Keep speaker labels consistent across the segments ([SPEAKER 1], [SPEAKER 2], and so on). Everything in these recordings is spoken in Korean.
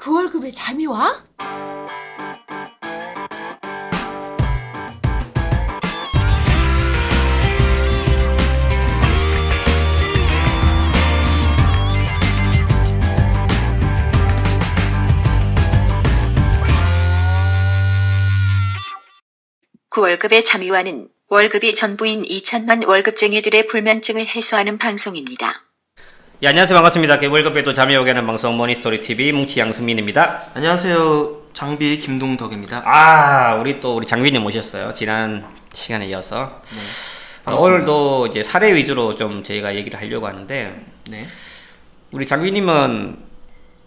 [SPEAKER 1] 그 월급에 잠이 와?
[SPEAKER 2] 그 월급의 잠이와는 월급이 전부인 2천만 월급쟁이들의 불면증을 해소하는 방송입니다.
[SPEAKER 3] 예, 안녕하세요. 반갑습니다. 월급에도 잠이 오게 하는 방송 머니스토리TV 뭉치 양승민입니다.
[SPEAKER 4] 안녕하세요. 장비 김동덕입니다.
[SPEAKER 3] 우리 장비님 모셨어요. 지난 시간에 이어서.
[SPEAKER 4] 네.
[SPEAKER 3] 오늘도 이제 사례 위주로 좀 저희가 얘기를 하려고 하는데,
[SPEAKER 4] 네.
[SPEAKER 3] 우리 장비님은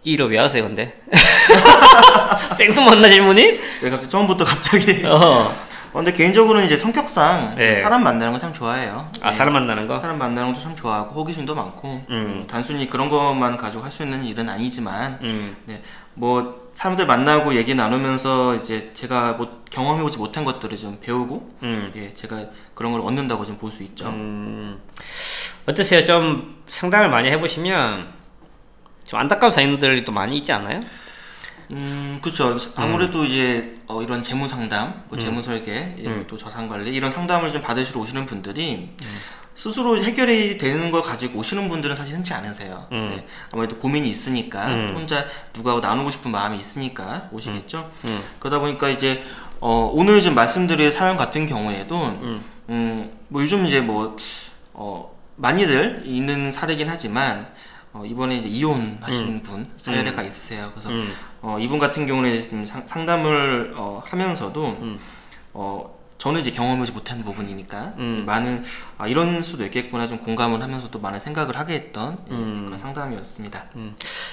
[SPEAKER 3] 일을 왜 하세요, 근데? 생뚱맞나 질문이?
[SPEAKER 4] 네, 갑자기 처음부터 갑자기. 근데 개인적으로는 이제 성격상
[SPEAKER 3] 네.
[SPEAKER 4] 사람 만나는 거 참 좋아해요.
[SPEAKER 3] 아,
[SPEAKER 4] 네.
[SPEAKER 3] 사람 만나는 거?
[SPEAKER 4] 사람 만나는 것도 참 좋아하고 호기심도 많고 단순히 그런 것만 가지고 할 수 있는 일은 아니지만 네, 뭐 사람들 만나고 얘기 나누면서 이제 제가 뭐 경험해보지 못한 것들을 좀 배우고 예, 제가 그런 걸 얻는다고 좀 볼 수 있죠.
[SPEAKER 3] 어떠세요? 좀 상담을 많이 해보시면 좀 안타까운 사연들이 또 많이 있지 않아요?
[SPEAKER 4] 그렇죠. 아무래도 이제 이런 재무 상담, 재무 설계, 또 자산 관리 이런 상담을 좀 받으시러 오시는 분들이 스스로 해결이 되는 걸 가지고 오시는 분들은 사실 흔치 않으세요. 네. 아무래도 고민이 있으니까 혼자 누구하고 나누고 싶은 마음이 있으니까 오시겠죠. 그러다 보니까 이제 오늘 좀 말씀드릴 사연 같은 경우에도 뭐 요즘 이제 뭐 많이들 있는 사례긴 하지만 이번에 이제 이혼하신 분 사례가 있으세요. 그래서 이분 같은 경우는 지금 상담을 하면서도 저는 이제 경험하지 못한 부분이니까 많은 이런 수도 있겠구나 좀 공감을 하면서 또 많은 생각을 하게 했던 그런 상담이었습니다.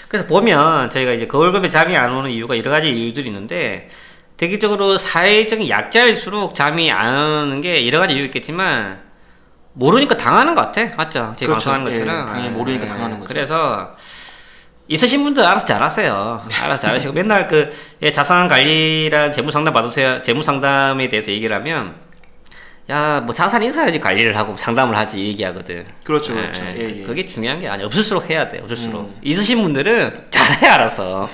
[SPEAKER 3] 그래서 보면 저희가 이제 그 월급에 잠이 안 오는 이유가 여러 가지 이유들이 있는데 대개적으로 사회적인 약자일수록 잠이 안 오는 게 여러 가지 이유 있겠지만 모르니까 당하는 것 같아. 맞죠? 제가
[SPEAKER 4] 그렇죠.
[SPEAKER 3] 방송하는 것처럼.
[SPEAKER 4] 당연히 모르니까 당하는 거죠.
[SPEAKER 3] 그래서 있으신 분들 알아서 잘하세요. 알아서 잘하시고 맨날 자산 관리랑 재무 상담 받으세요. 재무 상담에 대해서 얘기를 하면 야, 뭐 자산이 있어야지 관리를 하고 상담을 하지 얘기하거든.
[SPEAKER 4] 그렇죠, 그렇죠. 예.
[SPEAKER 3] 그게 중요한 게 아니야. 없을수록 해야 돼. 없을수록. 있으신 분들은 잘해 알아서.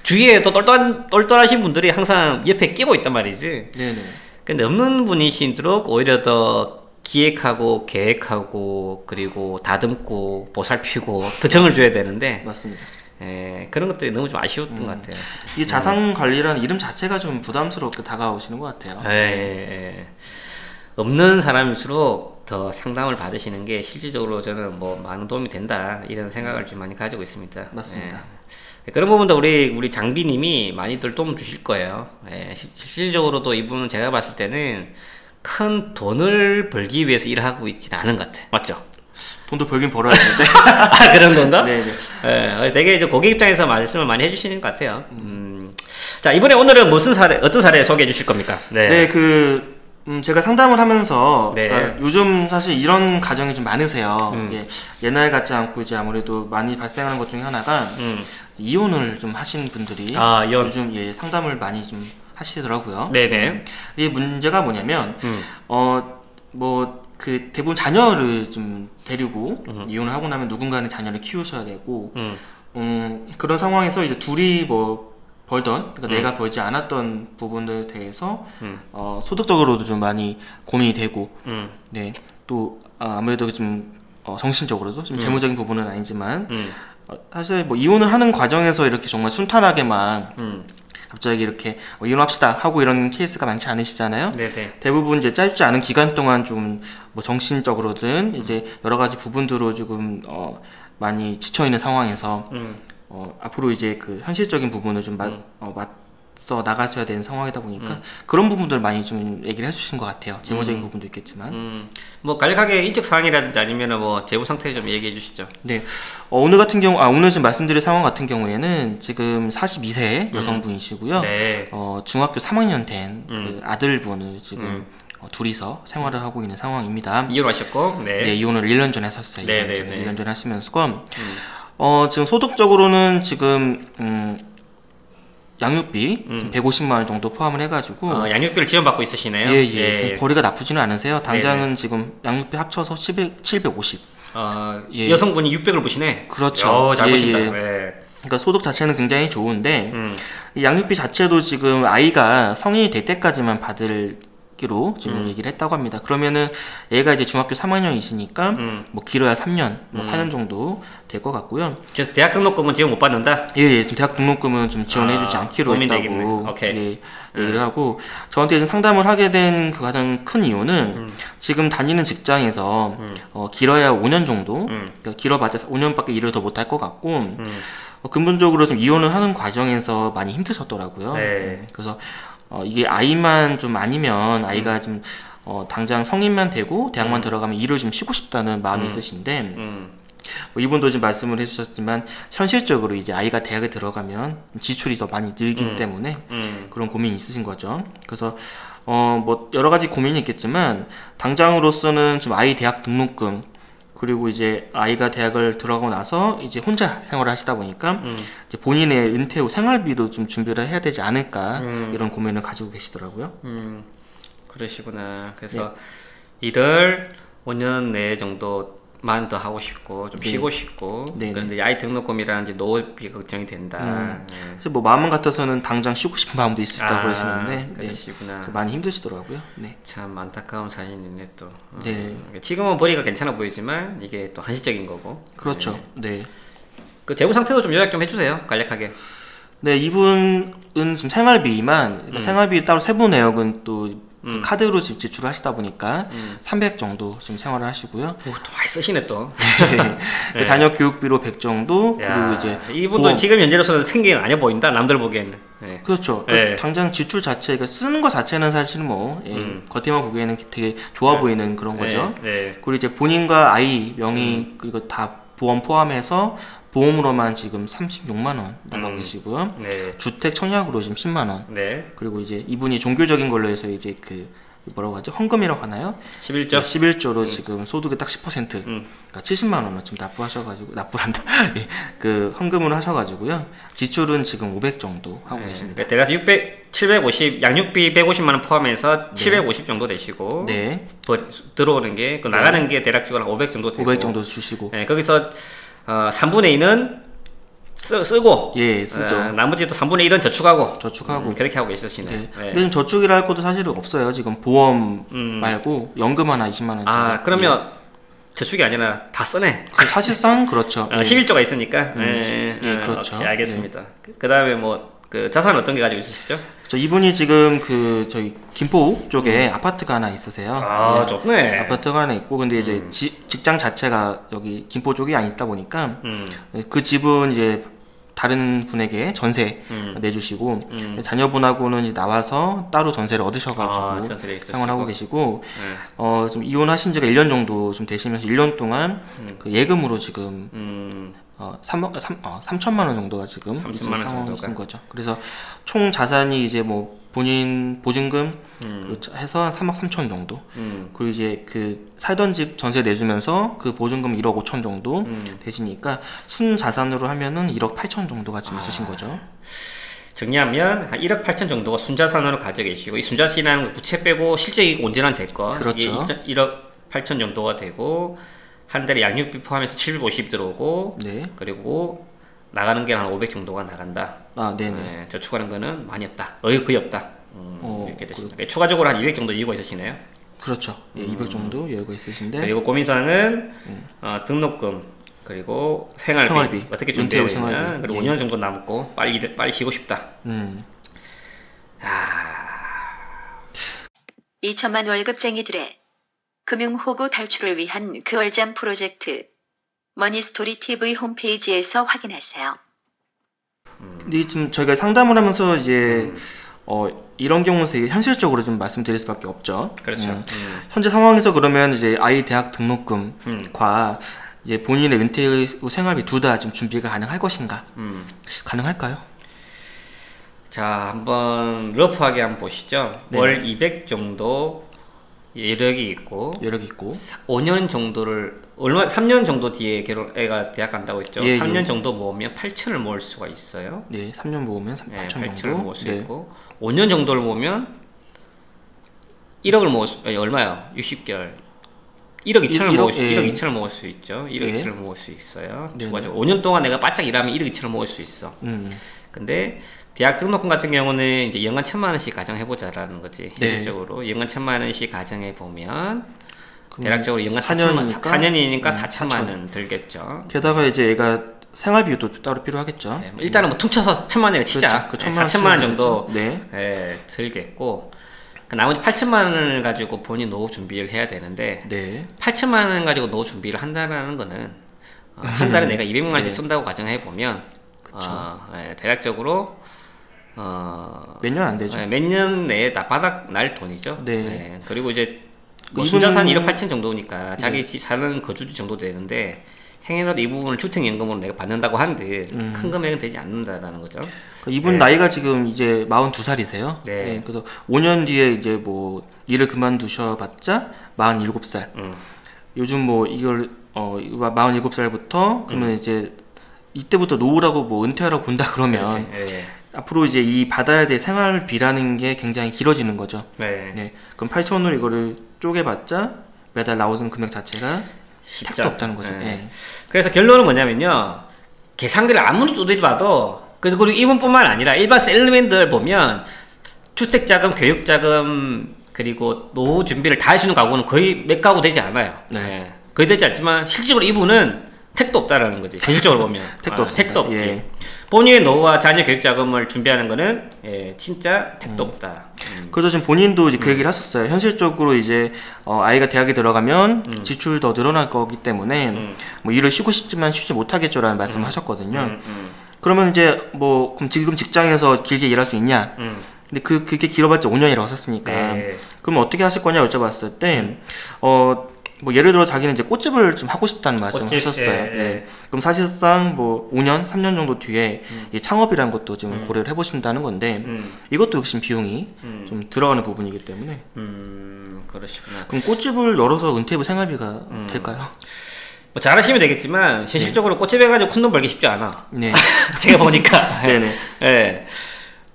[SPEAKER 3] 주위에 또 똘똘하신 분들이 항상 옆에 끼고 있단 말이지.
[SPEAKER 4] 네네.
[SPEAKER 3] 근데 없는 분이신도록 오히려 더 기획하고 계획하고 그리고 다듬고 보살피고 더 정을 줘야 되는데
[SPEAKER 4] 맞습니다.
[SPEAKER 3] 그런 것들이 너무 좀 아쉬웠던 것 같아요.
[SPEAKER 4] 이 자산 관리라는 이름 자체가 좀 부담스럽게 다가오시는 것 같아요.
[SPEAKER 3] 없는 사람일수록 더 상담을 받으시는 게 실질적으로 저는 뭐 많은 도움이 된다 이런 생각을 좀 많이 가지고 있습니다.
[SPEAKER 4] 맞습니다.
[SPEAKER 3] 그런 부분도 우리 장비님이 많이들 도움 주실 거예요. 실질적으로도 이분은 제가 봤을 때는 큰 돈을 벌기 위해서 일을 하고 있지는 않은 것 같아. 맞죠?
[SPEAKER 4] 돈도 벌긴 벌어야 되는데.
[SPEAKER 3] 그런 건가?
[SPEAKER 4] 네네.
[SPEAKER 3] 되게 이제 고객 입장에서 말씀을 많이 해주시는 것 같아요. 자, 오늘은 어떤 사례 소개해 주실 겁니까?
[SPEAKER 4] 네, 제가 상담을 하면서
[SPEAKER 3] 네.
[SPEAKER 4] 그러니까 요즘 사실 이런 가정이 좀 많으세요. 이게 옛날 같지 않고 이제 아무래도 많이 발생하는 것 중에 하나가 이혼을 좀 하신 분들이
[SPEAKER 3] 이혼.
[SPEAKER 4] 요즘 상담을 많이 좀 하시더라고요.
[SPEAKER 3] 네네.
[SPEAKER 4] 이 문제가 뭐냐면 대부분 자녀를 좀 데리고 이혼을 하고 나면 누군가는 자녀를 키우셔야 되고 그런 상황에서 이제 둘이 뭐 벌던 그러니까 내가 벌지 않았던 부분들에 대해서 소득적으로도 좀 많이 고민이 되고 네, 또 아무래도 좀 정신적으로도 좀 재무적인 부분은 아니지만 사실 뭐 이혼을 하는 과정에서 이렇게 정말 순탄하게만 갑자기 이렇게 이혼합시다 하고 이런 케이스가 많지 않으시잖아요.
[SPEAKER 3] 네네.
[SPEAKER 4] 대부분 이제 짧지 않은 기간 동안 좀 뭐 정신적으로든 이제 여러 가지 부분들로 조금 많이 지쳐 있는 상황에서 앞으로 이제 그 현실적인 부분을 좀 맞서 나가셔야 되는 상황이다 보니까 그런 부분들 많이 좀 얘기를 해주신 것 같아요. 재무적인 부분도 있겠지만.
[SPEAKER 3] 뭐 간략하게 인적 사항이라든지 아니면 뭐 재무 상태 좀 얘기해 주시죠.
[SPEAKER 4] 네. 오늘 지금 말씀드릴 상황 같은 경우에는 지금 42세 여성분이시고요.
[SPEAKER 3] 네.
[SPEAKER 4] 중학교 3학년 된 그 아들분을 지금 둘이서 생활을 하고 있는 상황입니다.
[SPEAKER 3] 이혼하셨고,
[SPEAKER 4] 네, 이혼을 1년 전에 하셨어요.
[SPEAKER 3] 네.
[SPEAKER 4] 1년 전에 하시면서 지금 소득적으로는 지금 양육비 150만 원 정도 포함을 해가지고
[SPEAKER 3] 양육비를 지원받고 있으시네요.
[SPEAKER 4] 지금 거리가 나쁘지는 않으세요. 당장은 지금 양육비 합쳐서 750.
[SPEAKER 3] 여성분이 600을 보시네.
[SPEAKER 4] 그렇죠.
[SPEAKER 3] 잘 보신다. 네.
[SPEAKER 4] 그러니까 소득 자체는 굉장히 좋은데 이 양육비 자체도 지금 아이가 성인이 될 때까지만 받기로 지금 얘기를 했다고 합니다. 그러면은 애가 이제 중학교 3학년이시니까 뭐 길어야 3년, 뭐 4년 정도 될 것 같고요.
[SPEAKER 3] 저 대학 등록금은 지금 못 받는다?
[SPEAKER 4] 예, 대학 등록금은 좀 지원해주지 않기로 했다고 얘기를 하고 저한테 지금 상담을 하게 된 그 가장 큰 이유는 지금 다니는 직장에서 길어야 5년 정도, 그러니까 길어봤자 5년밖에 일을 더 못할 것 같고 근본적으로 좀 이혼을 하는 과정에서 많이 힘드셨더라고요.
[SPEAKER 3] 네.
[SPEAKER 4] 그래서 이게 아이만 좀 아니면 아이가 좀 당장 성인만 되고 대학만 들어가면 일을 좀 쉬고 싶다는 마음이 있으신데 뭐 이분도 지금 말씀을 해주셨지만 현실적으로 이제 아이가 대학에 들어가면 지출이 더 많이 늘기 때문에 그런 고민이 있으신 거죠. 그래서 뭐 여러 가지 고민이 있겠지만 당장으로서는 좀 아이 대학 등록금 그리고 이제 아이가 대학을 들어가고 나서 이제 혼자 생활을 하시다 보니까 이제 본인의 은퇴 후 생활비도 좀 준비를 해야 되지 않을까 이런 고민을 가지고 계시더라고요.
[SPEAKER 3] 그러시구나. 그래서 일을 5년 내 정도만 더 하고 싶고 좀 쉬고 싶고 그런데 아이 등록금이라는 이제 노후비가 걱정이 된다.
[SPEAKER 4] 그래서 뭐 마음 같아서는 당장 쉬고 싶은 마음도 있으시다고 하시는데
[SPEAKER 3] 그러시구나.
[SPEAKER 4] 많이 힘드시더라고요. 네.
[SPEAKER 3] 참 안타까운 사연이네 또.
[SPEAKER 4] 네.
[SPEAKER 3] 지금은 벌이가 괜찮아 보이지만 이게 또 한시적인 거고.
[SPEAKER 4] 그렇죠. 네.
[SPEAKER 3] 그 재무 상태도 좀 요약 좀 해주세요. 간략하게.
[SPEAKER 4] 네, 이분은 지금 생활비만 생활비 따로 세부 내역은 또 그 카드로 지출을 하시다 보니까 300 정도 지금 생활을 하시고요.
[SPEAKER 3] 오, 또 많이 쓰시네 또.
[SPEAKER 4] 네. 자녀 교육비로 100 정도.
[SPEAKER 3] 야,
[SPEAKER 4] 그리고 이제
[SPEAKER 3] 이분도 지금 현재로서는 생계가 아니어 보인다. 남들 보기에는. 네.
[SPEAKER 4] 그렇죠.
[SPEAKER 3] 네.
[SPEAKER 4] 당장 지출 자체가 쓰는 거 자체는 사실 뭐 겉에만 보기에는 되게 좋아 보이는 그런 거죠.
[SPEAKER 3] 네.
[SPEAKER 4] 그리고 이제 본인과 아이 명의 그리고 다 보험 포함해서 보험으로만 지금 36만 원 나가고 계시고요.
[SPEAKER 3] 네.
[SPEAKER 4] 주택 청약으로 지금 10만 원.
[SPEAKER 3] 네.
[SPEAKER 4] 그리고 이제 이분이 종교적인 걸로 해서 이제 그 뭐라고 하죠? 헌금이라고 하나요?
[SPEAKER 3] 11조?
[SPEAKER 4] 네, 11조로 지금 소득의 딱 10%, 그러니까 70만 원을 지금 납부하셔가지고 납부한다. 예, 그 헌금을 하셔가지고요. 지출은 지금 500 정도 하고 계십니다.
[SPEAKER 3] 대략 750 양육비 150만 원 포함해서 750 정도 되시고 들어오는 게 나가는 게 대략적으로 한 500 정도 되고
[SPEAKER 4] 500 정도 주시고
[SPEAKER 3] 거기서 3분의 2는 쓰고
[SPEAKER 4] 쓰죠.
[SPEAKER 3] 나머지 또 3분의 1은 저축하고 그렇게 하고 있으시네.
[SPEAKER 4] 네. 근데 지금 저축이라 할 것도 사실은 없어요. 지금 보험 말고 연금 하나 20만 원짜리.
[SPEAKER 3] 그러면 저축이 아니라 다 쓰네.
[SPEAKER 4] 사실상 그렇죠.
[SPEAKER 3] 11조가 있으니까.
[SPEAKER 4] 그렇죠.
[SPEAKER 3] 오케이, 알겠습니다. 그 다음에 뭐 그 자산 어떤 게 가지고 있으시죠?
[SPEAKER 4] 이분이 지금 그 저희 김포 쪽에 아파트가 하나 있으세요.
[SPEAKER 3] 좋네.
[SPEAKER 4] 아파트가 하나 있고 근데 이제 직장 자체가 여기 김포 쪽이 아니다 보니까 그 집은 이제 다른 분에게 전세 내주시고 자녀분하고는 이제 나와서 따로 전세를 얻으셔가지고 생활하고 계시고 좀 이혼하신 지가 1년 정도 좀 되시면서 1년 동안 그 예금으로 지금 3천만 원 정도가 지금 있는 상황이신 거죠. 그래서 총 자산이 이제 뭐 본인 보증금 해서 한 3억 3천 정도. 그리고 이제 그 살던 집 전세 내주면서 그 보증금 1억 5천 정도 되시니까 순 자산으로 하면은 1억 8천 정도가 지금 있으신 거죠.
[SPEAKER 3] 정리하면 한 1억 8천 정도가 순자산으로 가지고 계시고 이 순자산이라는 부채 빼고 실제 이익 온전한 제거
[SPEAKER 4] 그렇죠.
[SPEAKER 3] 이게 1억 8천 정도가 되고 한 달에 양육비 포함해서 750 들어오고 그리고 나가는 게 한 500 정도가 나간다.
[SPEAKER 4] 네네.
[SPEAKER 3] 저축하는 거는 많이 없다. 거의 없다. 이렇게 되십니다. 추가적으로 한 200 정도 이유가 있으시네요.
[SPEAKER 4] 그렇죠. 200 정도 여유가 있으신데
[SPEAKER 3] 그리고 고민사항은 등록금 그리고 생활비 어떻게 준비해야 되냐 그리고 5년 정도 남고 빨리 쉬고 싶다.
[SPEAKER 2] 2천만 월급쟁이들의 금융호구 탈출을 위한 그 얼잠 프로젝트 머니스토리 TV 홈페이지에서 확인하세요.
[SPEAKER 4] 근데 지금 저희가 상담을 하면서 이제 이런 경우에서 현실적으로 좀 말씀드릴 수밖에 없죠.
[SPEAKER 3] 그렇죠.
[SPEAKER 4] 현재 상황에서 그러면 이제 아이 대학 등록금과 이제 본인의 은퇴 후 생활비 둘 다 지금 준비가 가능할 것인가? 가능할까요?
[SPEAKER 3] 자, 한번 러프하게 한번 보시죠. 월 200 정도 여력이 있고 5년 정도를 3년 정도 뒤에 애가 대학 간다고 했죠. 3년 정도 모으면 8천을 모을 수가 있어요.
[SPEAKER 4] 3년 모으면 8천 정도.
[SPEAKER 3] 8천을 모을 수 있고 5년 정도를 모으면 1억을 얼마요? 60개월. 1억 2천을 먹을 수,
[SPEAKER 4] 예.
[SPEAKER 3] 1억 2천을 먹을 수 있죠. 1억
[SPEAKER 4] 예.
[SPEAKER 3] 2천을 먹을 수 있어요.
[SPEAKER 4] 네.
[SPEAKER 3] 두 가지. 5년 동안 내가 바짝 일하면 1억 2천을 먹을 수 있어. 근데 대학 등록금 같은 경우는 이제 연간 1,000만 원씩 가정해보자라는 거지.
[SPEAKER 4] 네.
[SPEAKER 3] 현실적으로 연간 1,000만 원씩 가정해보면
[SPEAKER 4] 그럼
[SPEAKER 3] 대략적으로 연간 4년이니까 4천만 원 들겠죠.
[SPEAKER 4] 게다가 이제 얘가 생활비도 따로 필요하겠죠.
[SPEAKER 3] 네, 일단은 뭐 퉁쳐서 1,000만 원을 치자.
[SPEAKER 4] 그렇죠.
[SPEAKER 3] 4천만 원 정도
[SPEAKER 4] 네.
[SPEAKER 3] 들겠고 그 나머지 8천만 원을 가지고 본인 노후 준비를 해야 되는데
[SPEAKER 4] 네.
[SPEAKER 3] 8천만 원 가지고 노후 준비를 한다는 거는 한 달에 내가 200만 원씩
[SPEAKER 4] 네.
[SPEAKER 3] 쓴다고 가정해 보면 대략적으로
[SPEAKER 4] 몇 년 안 되죠.
[SPEAKER 3] 몇 년 내에 다 바닥 날 돈이죠.
[SPEAKER 4] 네.
[SPEAKER 3] 그리고 이제 뭐
[SPEAKER 4] 이분-
[SPEAKER 3] 순자산 1억 8천 정도니까 자기 집 사는 거주지 정도 되는데 행여라도 이 부분을 주택연금으로 내가 받는다고 한들 큰 금액은 되지 않는다라는 거죠.
[SPEAKER 4] 이분 나이가 지금 이제 42살이세요.
[SPEAKER 3] 네.
[SPEAKER 4] 그래서 5년 뒤에 이제 뭐 일을 그만두셔봤자 47살. 요즘 뭐 이걸 47살부터 그러면 이제 이때부터 노후라고 뭐 은퇴하라고 본다 그러면
[SPEAKER 3] 네.
[SPEAKER 4] 앞으로 이제 이 받아야 될 생활비라는 게 굉장히 길어지는 거죠.
[SPEAKER 3] 네.
[SPEAKER 4] 네. 그럼 8,000원으로 이거를 쪼개봤자 매달 나오는 금액 자체가
[SPEAKER 3] 쉽죠.
[SPEAKER 4] 택도 없다는 거죠.
[SPEAKER 3] 네.
[SPEAKER 4] 네.
[SPEAKER 3] 그래서 결론은 뭐냐면요. 계산기를 아무리 두드려 봐도 그리고 이분뿐만 아니라 일반 셀러맨들 보면 주택자금, 교육자금 그리고 노후 준비를 다 해주는 가구는 거의 몇 가구 되지 않아요.
[SPEAKER 4] 네.
[SPEAKER 3] 거의 되지 않지만 실질적으로 이분은 택도 없다라는 거지. 현실적으로 보면
[SPEAKER 4] 택도 없습니다.
[SPEAKER 3] 택도 없지.
[SPEAKER 4] 예.
[SPEAKER 3] 본인의 노후와 자녀 교육 자금을 준비하는 거는 진짜 택도 없다.
[SPEAKER 4] 그래서 지금 본인도 이제 그 얘기를 하셨어요. 현실적으로 이제 아이가 대학에 들어가면 지출 더 늘어날 거기 때문에 뭐 일을 쉬고 싶지만 쉬지 못하겠죠라는 말씀을 하셨거든요. 그러면 이제 뭐 그럼 지금 직장에서 길게 일할 수 있냐? 근데 그게 길어봤자 5년이라고 하셨으니까
[SPEAKER 3] 네.
[SPEAKER 4] 그럼 어떻게 하실 거냐 여쭤봤을 때 뭐 예를 들어 자기는 이제 꽃집을 좀 하고 싶다는 말씀을
[SPEAKER 3] 꽃집,
[SPEAKER 4] 하셨어요.
[SPEAKER 3] 예, 예.
[SPEAKER 4] 네. 그럼 사실상 뭐 5년, 3년 정도 뒤에 이 창업이라는 것도 지금 고려를 해보신다는 건데 이것도 역시 비용이 좀 들어가는 부분이기 때문에
[SPEAKER 3] 그러시구나.
[SPEAKER 4] 그럼 꽃집을 열어서 은퇴후 생활비가 될까요?
[SPEAKER 3] 뭐 잘하시면 되겠지만 현실적으로 꽃집 해가지고 큰 돈 벌기 쉽지 않아.
[SPEAKER 4] 네.
[SPEAKER 3] 제가 보니까.
[SPEAKER 4] 네네.
[SPEAKER 3] 예.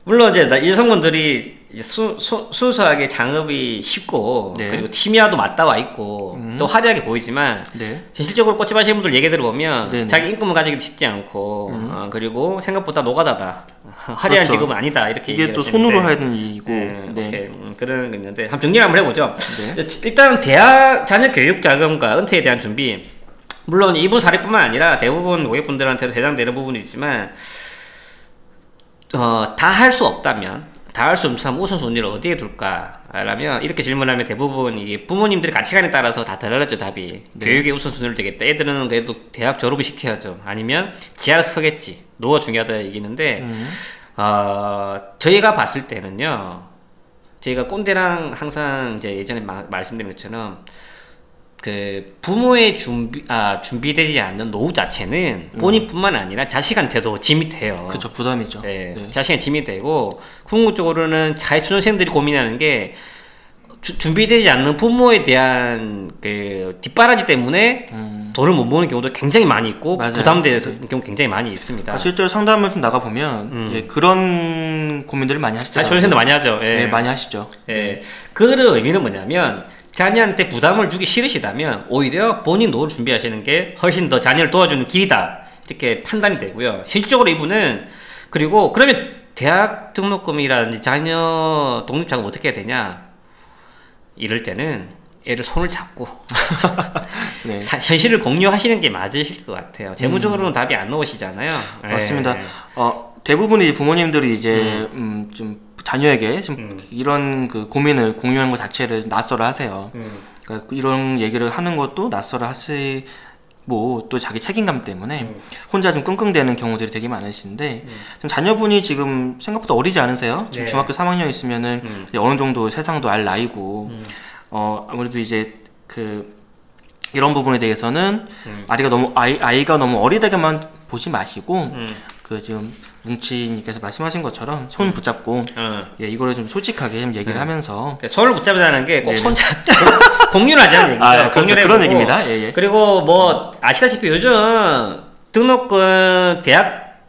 [SPEAKER 3] 물론 이제 여성분들이 이제 순수하게 장업이 쉽고
[SPEAKER 4] 네.
[SPEAKER 3] 그리고 팀이와도 맞닿아 있고 또 화려하게 보이지만
[SPEAKER 4] 네.
[SPEAKER 3] 실질적으로 꽃집 하시는 분들 얘기 들어보면
[SPEAKER 4] 네네.
[SPEAKER 3] 자기 인건을 가지기도 쉽지 않고 그리고 생각보다 노가다다. 화려한
[SPEAKER 4] 그렇죠.
[SPEAKER 3] 직업은 아니다 이렇게
[SPEAKER 4] 이게 또
[SPEAKER 3] 얘기하시는데.
[SPEAKER 4] 손으로 하는 일이고
[SPEAKER 3] 네,
[SPEAKER 4] 네.
[SPEAKER 3] 이렇게 그런 게 있는데 한번 정리를 한번 해보죠.
[SPEAKER 4] 네.
[SPEAKER 3] 일단 대학 자녀 교육 자금과 은퇴에 대한 준비 물론 이분 사례뿐만 아니라 대부분 고객분들한테도 해당되는 부분이 있지만 다 할 수 없다면 다 할 수 없으면 우선순위를 어디에 둘까? 라면 이렇게 질문하면 대부분 이게 부모님들의 가치관에 따라서 다 달라졌죠 답이.
[SPEAKER 4] 네.
[SPEAKER 3] 교육의 우선순위를 되겠다. 애들은 그래도 대학 졸업을 시켜야죠. 아니면 지하에서 크겠지. 노후가 중요하다 얘기는데 저희가 봤을 때는요. 저희가 꼰대랑 항상 이제 예전에 말씀드린 것처럼 그 부모의 준비되지 않는 노후 자체는 본인뿐만 아니라 자식한테도 짐이 돼요.
[SPEAKER 4] 그렇죠. 부담이죠.
[SPEAKER 3] 네,
[SPEAKER 4] 네.
[SPEAKER 3] 자식의 짐이 되고 궁극적으로는 사회초년생들이 고민하는 게 준비되지 않는 부모에 대한 그 뒷바라지 때문에 돈을 못 모으는 경우도 굉장히 많이 있고
[SPEAKER 4] 맞아요.
[SPEAKER 3] 부담되는 경우 굉장히 많이 있습니다.
[SPEAKER 4] 실제로 상담을 좀 나가 보면 이제 그런 고민들을 많이 하시더라고요.
[SPEAKER 3] 사회초년생도 많이 하죠. 예.
[SPEAKER 4] 네, 많이 하시죠.
[SPEAKER 3] 예. 그 의미는 뭐냐면 자녀한테 부담을 주기 싫으시다면 오히려 본인 노후를 준비하시는 게 훨씬 더 자녀를 도와주는 길이다 이렇게 판단이 되고요. 실질적으로 이분은 그리고 그러면 대학 등록금이라든지 자녀 독립자금 어떻게 해야 되냐 이럴 때는 애를 손을 잡고
[SPEAKER 4] 네.
[SPEAKER 3] 현실을 공유하시는 게 맞으실 것 같아요. 재무적으로는 답이 안 나오시잖아요.
[SPEAKER 4] 맞습니다.
[SPEAKER 3] 예.
[SPEAKER 4] 대부분의 부모님들이 이제 좀 자녀에게 좀 이런 그 고민을 공유하는 것 자체를 낯설어 하세요. 그러니까 이런 얘기를 하는 것도 낯설어 하시고 또 자기 책임감 때문에 혼자 좀 끙끙대는 경우들이 되게 많으신데 지금 자녀분이 지금 생각보다 어리지 않으세요? 지금
[SPEAKER 3] 네.
[SPEAKER 4] 중학교 3학년 있으면은 이제 어느 정도 세상도 알 나이고 아무래도 이제 그 이런 부분에 대해서는 아이가 너무 어리다게만 보지 마시고 그 지금 뭉치님께서 말씀하신 것처럼 손 붙잡고 예, 이거를 좀 솔직하게 좀 얘기를 하면서
[SPEAKER 3] 손을 붙잡자는 게 꼭
[SPEAKER 4] 네네.
[SPEAKER 3] 공유를 하자는 얘기죠.
[SPEAKER 4] 그렇죠.
[SPEAKER 3] 공유를
[SPEAKER 4] 그런
[SPEAKER 3] 해보고.
[SPEAKER 4] 얘기입니다. 예, 예.
[SPEAKER 3] 그리고 뭐 아시다시피 요즘 등록금 대학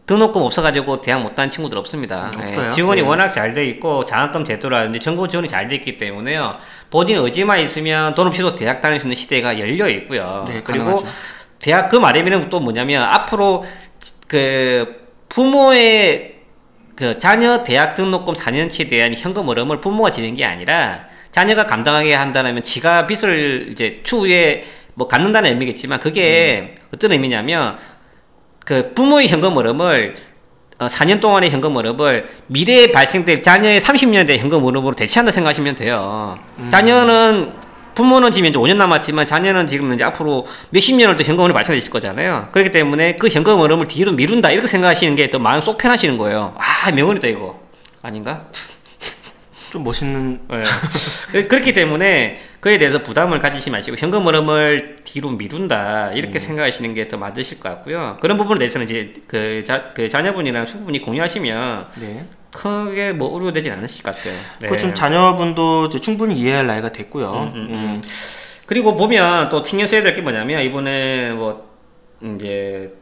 [SPEAKER 3] 등록금 없어가지고 대학 못 다닌 친구들 없습니다.
[SPEAKER 4] 없어요.
[SPEAKER 3] 지원이
[SPEAKER 4] 네.
[SPEAKER 3] 워낙 잘 돼 있고 장학금 제도라든지 정부 지원이 잘 돼 있기 때문에요. 본인 의지만 있으면 돈 없이도 대학 다닐 수 있는 시대가 열려 있고요.
[SPEAKER 4] 네,
[SPEAKER 3] 그리고
[SPEAKER 4] 가능하죠.
[SPEAKER 3] 대학 그 말의미는 또 뭐냐면 앞으로 그 부모의 그 자녀 대학 등록금 4년치에 대한 현금 흐름을 부모가 지는 게 아니라 자녀가 감당하게 한다면 지가 빚을 이제 추후에 뭐 갚는다는 의미겠지만 그게 어떤 의미냐면 그 부모의 현금 흐름을 4년 동안의 현금 흐름을 미래에 발생될 자녀의 30년대 현금 흐름으로 대체한다 생각하시면 돼요. 자녀는 부모는 지금 이제 5년 남았지만 자녀는 지금 이제 앞으로 몇십 년을 더 현금 흐름이 발생되실 거잖아요. 그렇기 때문에 그 현금 흐름을 뒤로 미룬다 이렇게 생각하시는 게 더 마음 속 편하시는 거예요. 아 명언이다 이거 아닌가?
[SPEAKER 4] 좀 멋있는.
[SPEAKER 3] 네. 그렇기 때문에 그에 대해서 부담을 가지지 마시고 현금 흐름을 뒤로 미룬다 이렇게 생각하시는 게 더 맞으실 것 같고요. 그런 부분에 대해서는 이제 그 자녀분이랑 충분히 공유하시면
[SPEAKER 4] 네.
[SPEAKER 3] 크게 뭐 우려되진 않으실 것 같아요. 네.
[SPEAKER 4] 그 좀 자녀분도 이제 충분히 이해할 나이가 됐고요.
[SPEAKER 3] 그리고 보면 또 신경 써야 될 게 뭐냐면 이분은 뭐 이제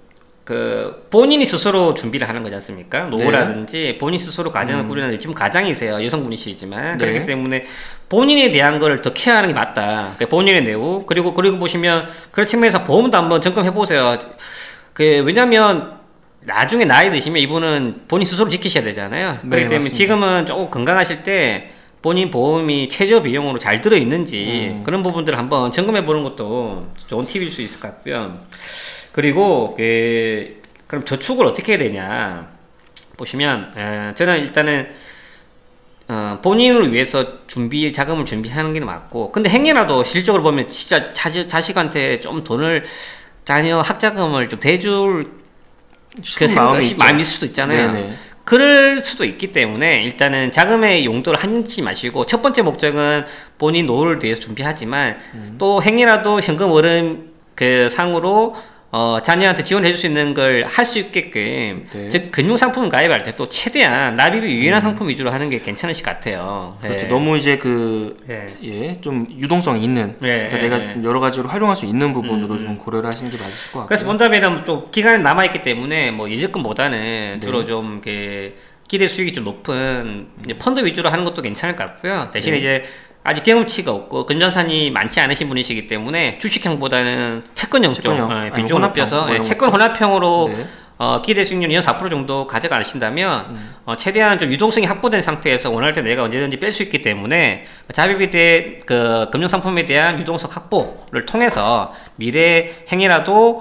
[SPEAKER 3] 그 본인이 스스로 준비를 하는 거지 않습니까? 노후라든지 본인 스스로 가정을 꾸리는데 지금 가장이세요. 여성분이시지만
[SPEAKER 4] 네.
[SPEAKER 3] 그렇기 때문에 본인에 대한 거를 더 케어하는 게 맞다. 그러니까 본인의 내후 그리고 보시면 그런 측면에서 보험도 한번 점검해 보세요. 그 왜냐면 나중에 나이 드시면 이분은 본인 스스로 지키셔야 되잖아요.
[SPEAKER 4] 네,
[SPEAKER 3] 그렇기 때문에
[SPEAKER 4] 맞습니다.
[SPEAKER 3] 지금은 조금 건강하실 때 본인 보험이 최저 비용으로 잘 들어 있는지 그런 부분들을 한번 점검해 보는 것도 좋은 팁일 수 있을 것 같고요. 그리고 그럼 저축을 어떻게 해야 되냐 보시면 저는 일단은 본인을 위해서 자금을 준비하는 게 맞고 근데 행여라도 실적으로 보면 진짜 자식한테 좀 돈을 자녀 학자금을 좀 대줄 그 마음이 있을 수도 있잖아요.
[SPEAKER 4] 네네.
[SPEAKER 3] 그럴 수도 있기 때문에 일단은 자금의 용도를 한치 마시고 첫 번째 목적은 본인 노후를 위해서 준비하지만 또 행여라도 현금 흐름 그 상으로 자녀한테 지원해 줄 수 있는 걸 할 수 있게끔
[SPEAKER 4] 네.
[SPEAKER 3] 즉 금융상품 가입할 때 또 최대한 납입이 유연한 상품 위주로 하는 게 괜찮으실 것 같아요.
[SPEAKER 4] 그렇죠.
[SPEAKER 3] 예.
[SPEAKER 4] 너무 이제 좀 유동성이 있는 그러니까 내가 좀 여러 가지로 활용할 수 있는 부분으로 좀 고려를 하시는 게 맞으실 것 같고요.
[SPEAKER 3] 그래서 본다면 또 기간이 남아 있기 때문에 뭐 예적금보다는 주로 좀 기대 수익이 좀 높은 이제 펀드 위주로 하는 것도 괜찮을 것 같고요. 대신에 이제 아직 경험치가 없고 근전산이 많지 않으신 분이시기 때문에 주식형보다는 채권형 쪽 비중을 높여서 채권 혼합형으로 기대 수익률 4% 정도 가져가신다면 최대한 좀 유동성이 확보된 상태에서 원할 때 내가 언제든지 뺄 수 있기 때문에 자비비 대 그 금융상품에 대한 유동성 확보를 통해서 미래 행이라도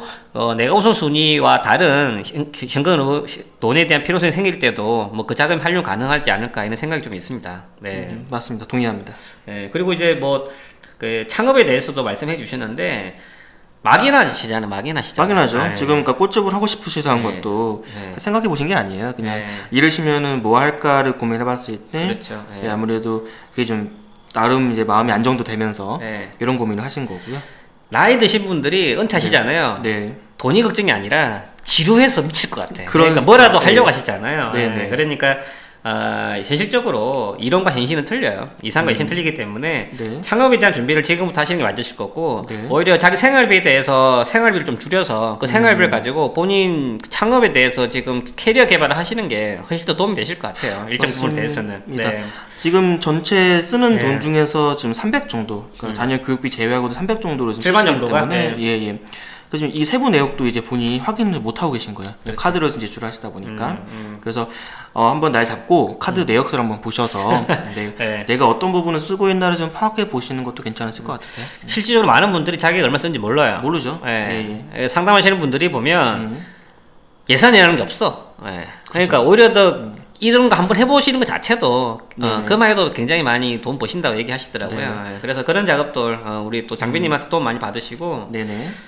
[SPEAKER 3] 내가 우선순위와 다른 현금 돈에 대한 필요성이 생길 때도 뭐 그 자금 활용 가능하지 않을까 이런 생각이 좀 있습니다. 네,
[SPEAKER 4] 맞습니다. 동의합니다.
[SPEAKER 3] 네, 그리고 이제 뭐 그 창업에 대해서도 말씀해 주셨는데. 막연하시잖아요.
[SPEAKER 4] 막연하죠.
[SPEAKER 3] 네.
[SPEAKER 4] 지금 그러니까 꽃집을 하고 싶으시다 한 것도 생각해 보신 게 아니에요. 그냥 이러시면은 뭐 할까를 고민해 봤을 때
[SPEAKER 3] 그렇죠.
[SPEAKER 4] 아무래도 그게 좀 나름 이제 마음이 안정도 되면서 이런 고민을 하신 거고요.
[SPEAKER 3] 나이 드신 분들이 은퇴하시잖아요.
[SPEAKER 4] 네.
[SPEAKER 3] 돈이 걱정이 아니라 지루해서 미칠 것 같아요.
[SPEAKER 4] 그러니까
[SPEAKER 3] 그러니까 뭐라도 하려고 하시잖아요.
[SPEAKER 4] 네.
[SPEAKER 3] 그러니까 현실적으로 이론과 현실은 틀려요. 이상과 현실은 틀리기 때문에 창업에 대한 준비를 지금부터 하시는 게 맞으실 거고 오히려 자기 생활비에 대해서 생활비를 좀 줄여서 그 생활비를 가지고 본인 창업에 대해서 지금 캐리어 개발을 하시는 게 훨씬 더 도움이 되실 것 같아요. 일정 부분에 대해서는. 네.
[SPEAKER 4] 지금 전체 쓰는 돈 중에서 지금 300 정도 그러니까 자녀 교육비 제외하고도 300 정도로 지금
[SPEAKER 3] 절반 정도가
[SPEAKER 4] 때문에 그래서 이 세부 내역도 이제 본인이 확인을 못 하고 계신 거예요. 그렇죠. 카드로 이제 제출하시다 보니까 그래서 한번 날 잡고 카드 내역서를 한번 보셔서 내가 어떤 부분을 쓰고 있나를 좀 파악해 보시는 것도 괜찮으실 것 같으세요?
[SPEAKER 3] 실질적으로 많은 분들이 자기가 얼마 쓰는지 몰라요.
[SPEAKER 4] 모르죠.
[SPEAKER 3] 상담하시는 분들이 보면 예산이라는 게 없어. 그러니까 오히려 더 이런 거 한번 해보시는 것 자체도 그만 해도 굉장히 많이 돈 버신다고 얘기하시더라고요. 그래서 그런 작업들 우리 또 장비님한테 도움 많이 받으시고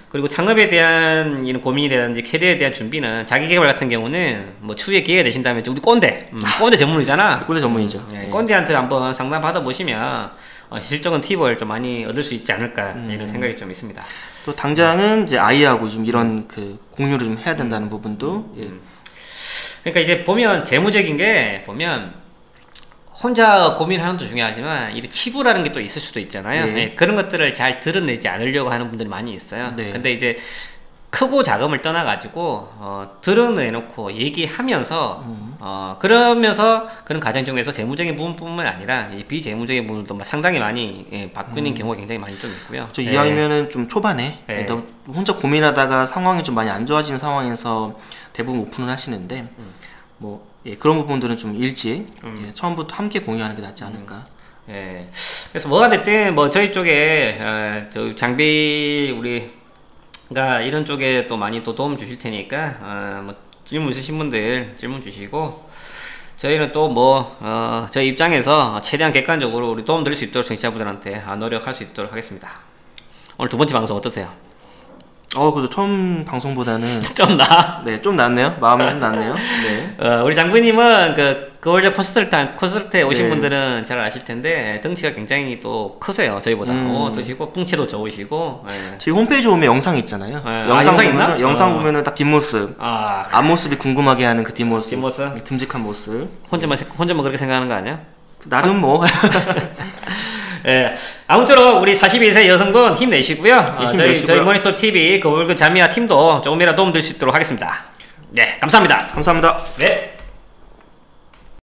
[SPEAKER 3] 그리고 창업에 대한 이런 고민이라든지 캐리어에 대한 준비는 자기개발 같은 경우는 뭐 추후에 기회가 되신다면 우리 꼰대 전문이잖아.
[SPEAKER 4] 꼰대 전문이죠.
[SPEAKER 3] 꼰대한테 한번 상담 받아보시면 실질적인 팁을 좀 많이 얻을 수 있지 않을까 이런 생각이 좀 있습니다.
[SPEAKER 4] 또 당장은 이제 아이하고 좀 이런 그 공유를 좀 해야 된다는 부분도
[SPEAKER 3] 그러니까 이제 보면 재무적인 게 보면 혼자 고민하는 것도 중요하지만 이 치부라는 게 또 있을 수도 있잖아요. 그런 것들을 잘 드러내지 않으려고 하는 분들이 많이 있어요. 근데 이제 크고 작음을 떠나가지고 드러내놓고 얘기하면서 그러면서 그런 과정 중에서 재무적인 부분뿐만 아니라 이 비재무적인 부분도 상당히 많이 바꾸는 경우가 굉장히 많이 좀 있고요.
[SPEAKER 4] 저 이왕이면은 좀 초반에 혼자 고민하다가 상황이 좀 많이 안 좋아지는 상황에서 대부분 오픈을 하시는데 뭐 그런 부분들은 좀 일찍 처음부터 함께 공유하는 게 낫지 않을까.
[SPEAKER 3] 예. 그래서 뭐가 됐든 뭐 저희 쪽에 저 장비 우리가 이런 쪽에 또 많이 또 도움 주실 테니까 뭐 질문 있으신 분들 질문 주시고 저희는 또 뭐 저희 입장에서 최대한 객관적으로 우리 도움 드릴 수 있도록 청취자분들한테 노력할 수 있도록 하겠습니다. 오늘 두 번째 방송 어떠세요?
[SPEAKER 4] 그래도 처음 방송보다는
[SPEAKER 3] 좀 나아?
[SPEAKER 4] 네, 좀 낫네요. 마음이 좀 낫네요. 네.
[SPEAKER 3] 우리 장부님은 그월적 콘서트에 오신
[SPEAKER 4] 네.
[SPEAKER 3] 분들은 잘 아실 텐데 뒷덩치가 굉장히 또 크세요. 저희보다 드시고 풍채도 좋으시고.
[SPEAKER 4] 저희 홈페이지 오면 영상 있잖아요.
[SPEAKER 3] 영상 있나?
[SPEAKER 4] 영상 보면은 딱 뒷모습, 앞모습이 궁금하게 하는 그 뒷모습, 듬직한 모습.
[SPEAKER 3] 혼자만 그렇게 생각하는 거 아니야?
[SPEAKER 4] 나름 뭐.
[SPEAKER 3] 예. 아무쪼록 우리 42세 여성분 힘내시고요. 저희 머니스토어 TV 그 월급 자미아 팀도 조금이라도 도움 될 수 있도록 하겠습니다. 네, 감사합니다.
[SPEAKER 4] 감사합니다.
[SPEAKER 3] 네.